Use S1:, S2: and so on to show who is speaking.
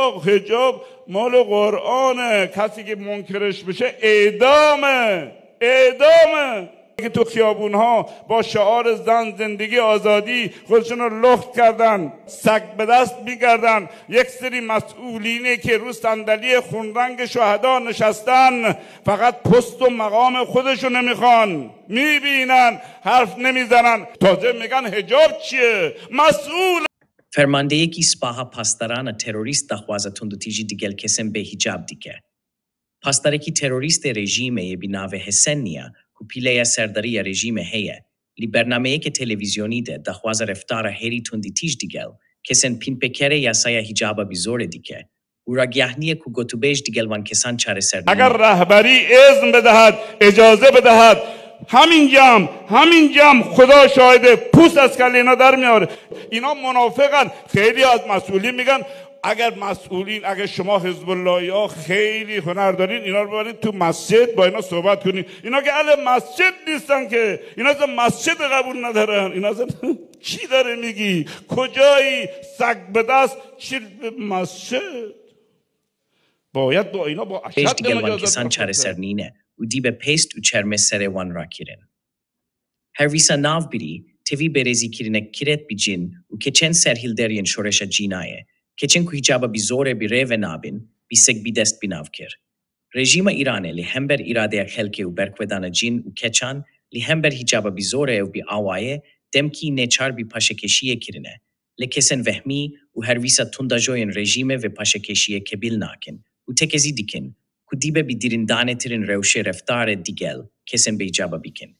S1: بابا حجاب مال قرآنه، کسی که منکرش بشه اعدامه. که تو خیابونها با شعار زن زندگی آزادی خودشون رو لخت کردن، سگ به دست میگردن. یک سری مسئولینی که رو صندلی خونرنگ شهدا نشستن فقط پست و مقام خودشون نمیخوان، میبینن حرف نمیزنن، تازه میگن حجاب چیه؟ مسئول.
S2: Fermandeyekî spaha pastarana terorîst daxwaza tundutîjî digel kesên bêhîcab dike. Pastarekî terorîstê rejîmeyê bî navê Hesen niya ku pîleya serdariya rejîmê heye, li bernameyeke televizyonî de daxwaza reftara herî tundî tîj digel kesên pînpekerê yasaya hicaba bî zorê dike û ragiyahniyê ku gotûbêj digel wan kesan çareser
S1: اگر رهبری اذن بدهد، اجازه بدهد، همین جام خدا شاهده پوست از کله اینا در میاره. اینا منافقن. خیلی از مسئولین میگن اگر شما حزب اللهی ها خیلی هنر دارین اینا رو ببرید تو مسجد با اینا صحبت کنین. اینا که اهل مسجد نیستن، که اینا اصلا مسجد قبول ندارن. اینا اصلا چی داره میگی؟ کجایی؟ سگ به دست چی مسجد؟ باید با اینا با اشد
S2: مجازات چارەسەرنینە و دی به پیست و چرمه سر وان را کرن. هرویسا ناو بری تیوی برزی کرنک کرت بی جن و کچن سرهیل درین شورش جینایه کچن که هجابا بی زوره بی ریو نابین بی سگ بی دست بی ناو کر. رژیم ایرانه لی هم بر اراده خلکه و برکودان جین و کچان لی هم بر هجابا بی زوره و بی آوایه دمکی نیچار بی پاشکشیه کرنه. لی کسن وهمی و هرویسا تنداجوین رژیم و پاشکشیه کبیل ناکن. و تکزی دیکن که دیبه بی دیرندانه ترین روش رفتار دیگل کسن به ایجابا بیکن.